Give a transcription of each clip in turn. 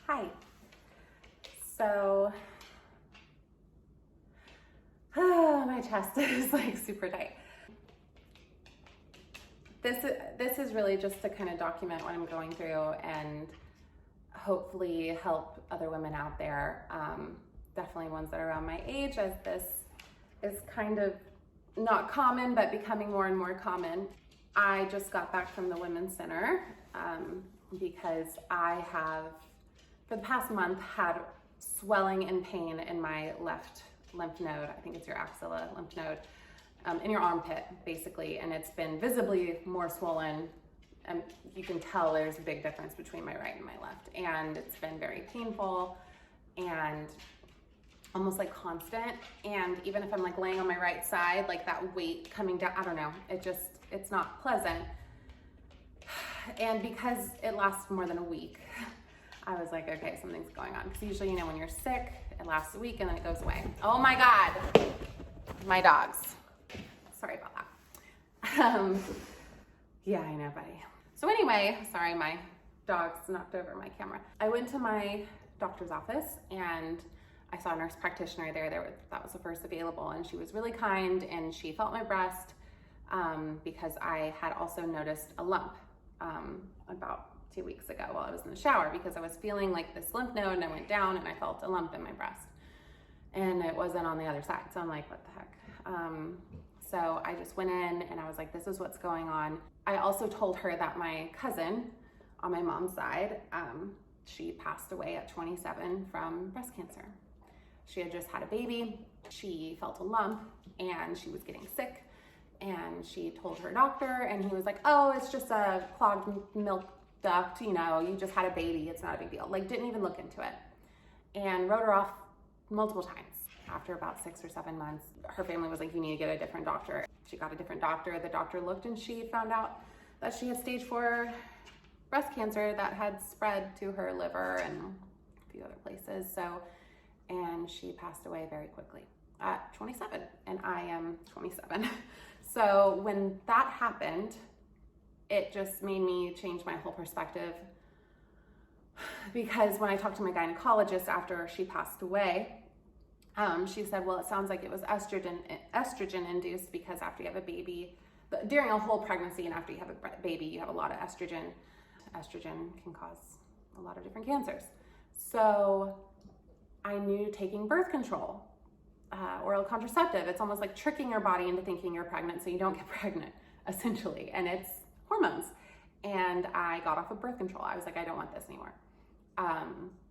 Hi. So, my chest is like super tight. This is really just to kind of document what I'm going through and hopefully help other women out there, definitely ones that are around my age, as this is kind of not common, but becoming more and more common. I just got back from the Women's Center because I have, for the past month, had swelling and pain in my left lymph node. I think it's your axilla lymph node, in your armpit, basically, and it's been visibly more swollen. And you can tell there's a big difference between my right and my left, and it's been very painful and almost like constant. And even if I'm like laying on my right side, like that weight coming down, I don't know, it's not pleasant. And because it lasts more than a week, I was like, okay, something's going on. Because usually, when you're sick, it lasts a week and then it goes away. Oh my God, my dogs. Sorry about that. Yeah, I know, buddy. So anyway, sorry, my dogs knocked over my camera. I went to my doctor's office and I saw a nurse practitioner there. That was the first available, and she was really kind, and she felt my breast because I had also noticed a lump about 2 weeks ago while I was in the shower, because I was feeling like this lymph node and I went down and I felt a lump in my breast and it wasn't on the other side. So I'm like, what the heck? So I just went in and I was like, this is what's going on. I also told her that my cousin on my mom's side, she passed away at 27 from breast cancer. She had just had a baby. She felt a lump and she was getting sick, and she told her doctor, and he was like, oh, it's just a clogged milk duct, you just had a baby, it's not a big deal. Like, didn't even look into it, and wrote her off multiple times. After about 6 or 7 months, her family was like, you need to get a different doctor. She got a different doctor. The doctor looked and she found out that she had stage 4 breast cancer that had spread to her liver and a few other places. And she passed away very quickly at 27, and I am 27. So when that happened, it just made me change my whole perspective, because when I talked to my gynecologist after she passed away, she said, well, it sounds like it was estrogen induced, because after you have a baby, during a whole pregnancy and after you have a baby, you have a lot of estrogen. Estrogen can cause a lot of different cancers. So I knew taking birth control, oral contraceptive, it's almost like tricking your body into thinking you're pregnant so you don't get pregnant, essentially. And it's hormones. And I got off of birth control. I was like, I don't want this anymore.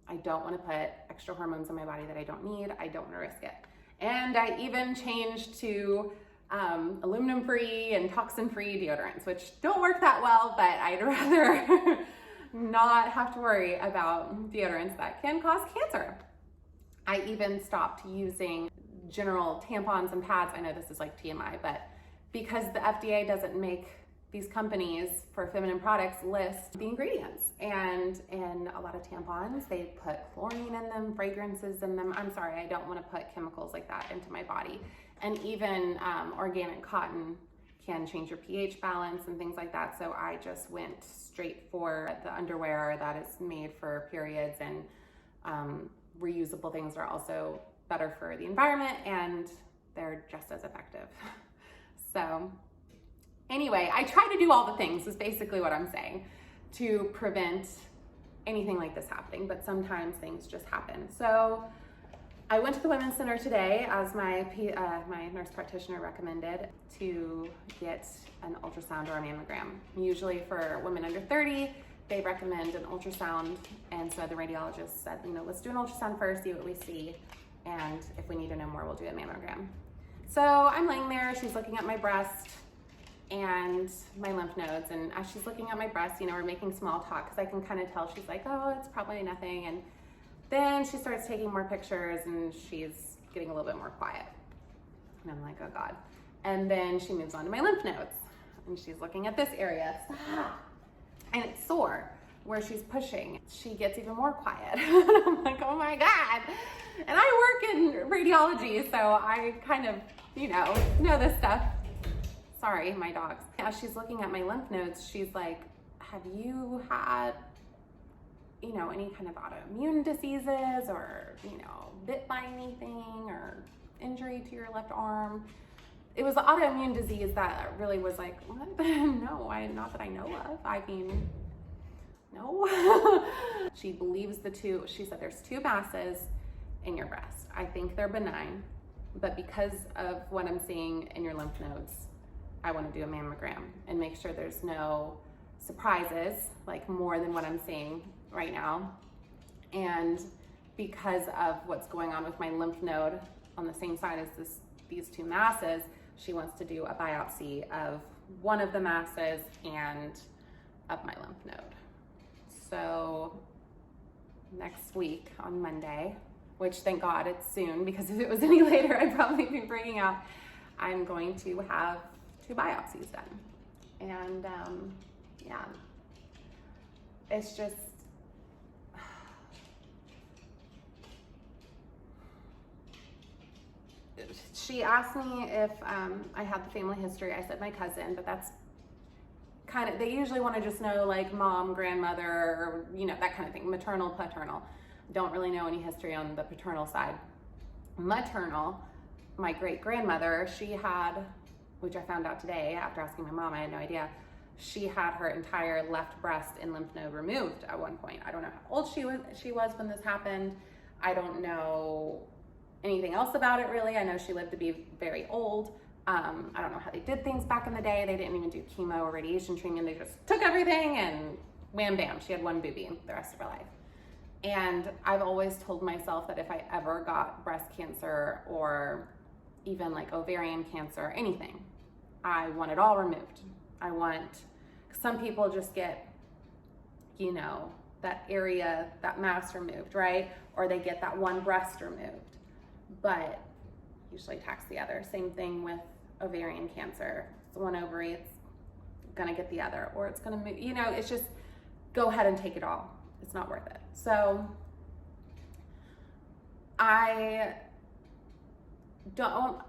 I don't want to put extra hormones in my body that I don't need. I don't want to risk it. And I even changed to aluminum-free and toxin-free deodorants, which don't work that well, but I'd rather not have to worry about deodorants that can cause cancer. I even stopped using general tampons and pads. I know this is like TMI, but because the FDA doesn't make these companies for feminine products list the ingredients, and in a lot of tampons they put chlorine in them, fragrances in them. I'm sorry, I don't want to put chemicals like that into my body. And even organic cotton can change your pH balance and things like that. So I just went straight for the underwear that is made for periods, and reusable things are also better for the environment, and they're just as effective. So anyway, I try to do all the things, is basically what I'm saying, to prevent anything like this happening, but sometimes things just happen. So I went to the Women's Center today, as my nurse practitioner recommended, to get an ultrasound or a mammogram. Usually for women under 30, they recommend an ultrasound, and so the radiologist said, let's do an ultrasound first, see what we see, and if we need to know more, we'll do a mammogram. So I'm laying there, she's looking at my breast and my lymph nodes, and as she's looking at my breast, we're making small talk, because I can kind of tell she's like, oh, it's probably nothing, and then she starts taking more pictures and she's getting a little bit more quiet, and I'm like, oh God. And then she moves on to my lymph nodes, and she's looking at this area, and it's sore where she's pushing. She gets even more quiet. I'm like, oh my God. And I work in radiology, so I kind of, know this stuff. Sorry, my dogs. As she's looking at my lymph nodes, she's like, have you had you know, any kind of autoimmune diseases or, you know, bit by anything or injury to your left arm. It was the autoimmune disease that really was like, what? No, not that I know of. I mean, no. She believes she said there's 2 masses in your breast. I think they're benign, but because of what I'm seeing in your lymph nodes, I want to do a mammogram and make sure there's no surprises, like more than what I'm seeing right now. And because of what's going on with my lymph node on the same side as these 2 masses, she wants to do a biopsy of one of the masses and of my lymph node. So next week on Monday, which thank God it's soon, because if it was any later, I'd probably be breaking out, I'm going to have 2 biopsies done. And yeah, it's just, she asked me if I had the family history. I said my cousin, but that's kind of, they usually want to just know like mom, grandmother, or, you know, that kind of thing, maternal, paternal. Don't really know any history on the paternal side. Maternal, my great grandmother, she had, which I found out today after asking my mom, I had no idea, she had her entire left breast and lymph node removed at one point. I don't know how old she was when this happened. I don't know anything else about it really. I know she lived to be very old. I don't know how they did things back in the day. They didn't even do chemo or radiation treatment. They just took everything and wham bam, she had one boobie the rest of her life. And I've always told myself that if I ever got breast cancer or even like ovarian cancer, anything, I want it all removed. I want, some people just get, you know, that area, that mass removed, right? Or they get that one breast removed, but usually attacks the other. Same thing with ovarian cancer. It's one ovary, it's gonna get the other, or it's gonna move, you know, it's just, go ahead and take it all. It's not worth it. So I don't,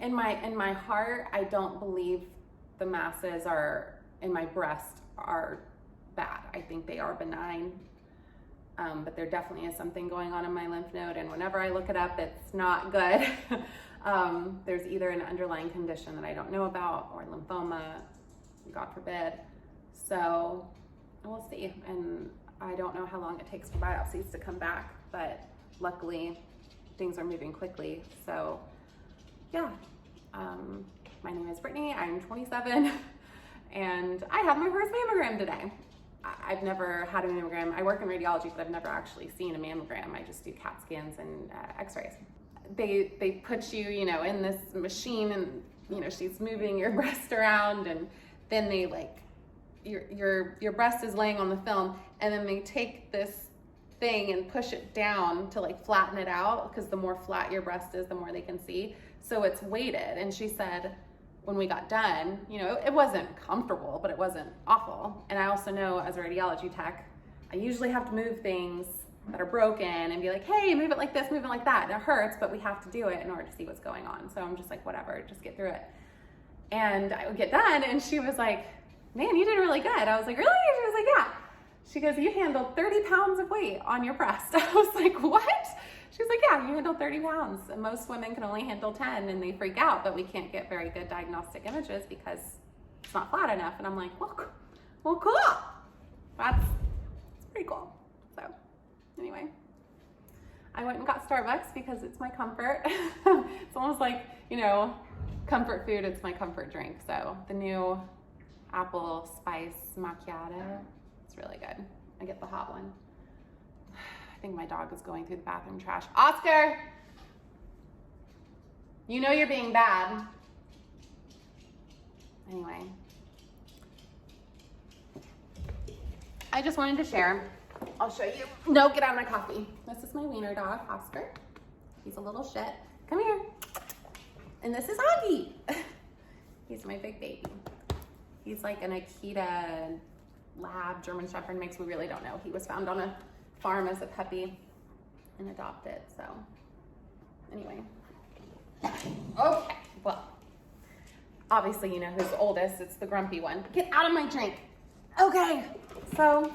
in my heart, I don't believe the masses are in my breast are bad. I think they are benign, but there definitely is something going on in my lymph node, and whenever I look it up, it's not good. There's either an underlying condition that I don't know about or lymphoma, God forbid. So we'll see. And I don't know how long it takes for biopsies to come back, but luckily things are moving quickly. So yeah, my name is Brittany, I'm 27, and I had my first mammogram today. I've never had a mammogram. I work in radiology, but I've never actually seen a mammogram. I just do CAT scans and x-rays. They put you, you know, in this machine, and, you know, she's moving your breast around, and then they like, your breast is laying on the film, and then they take this thing and push it down to like flatten it out, because the more flat your breast is, the more they can see. So it's weighted. And she said when we got done, you know, it wasn't comfortable, but it wasn't awful. And I also know as a radiology tech, I usually have to move things that are broken and be like, hey, move it like this, move it like that. And it hurts, but we have to do it in order to see what's going on. So I'm just like, whatever, just get through it. And I would get done, and she was like, man, you did really good. I was like, really? She was like, yeah. She goes, you handled 30 pounds of weight on your breast. I was like, what? She was like, yeah, you handled 30 pounds. And most women can only handle 10, and they freak out, but we can't get very good diagnostic images because it's not flat enough. And I'm like, well cool. That's pretty cool. So anyway, I went and got Starbucks because it's my comfort. It's almost like, you know, comfort food, it's my comfort drink. So the new apple spice macchiato, it's really good. I get the hot one. I think my dog is going through the bathroom trash. Oscar! You know you're being bad. Anyway, I just wanted to share. I'll show you. No, get out of my coffee. This is my wiener dog, Oscar. He's a little shit. Come here. And this is Augie. He's my big baby. He's like an Akita lab German Shepherd mix. We really don't know. He was found on a farm as a puppy and adopted. So anyway. Okay, well, obviously you know who's the oldest. It's the grumpy one. Get out of my drink. Okay, so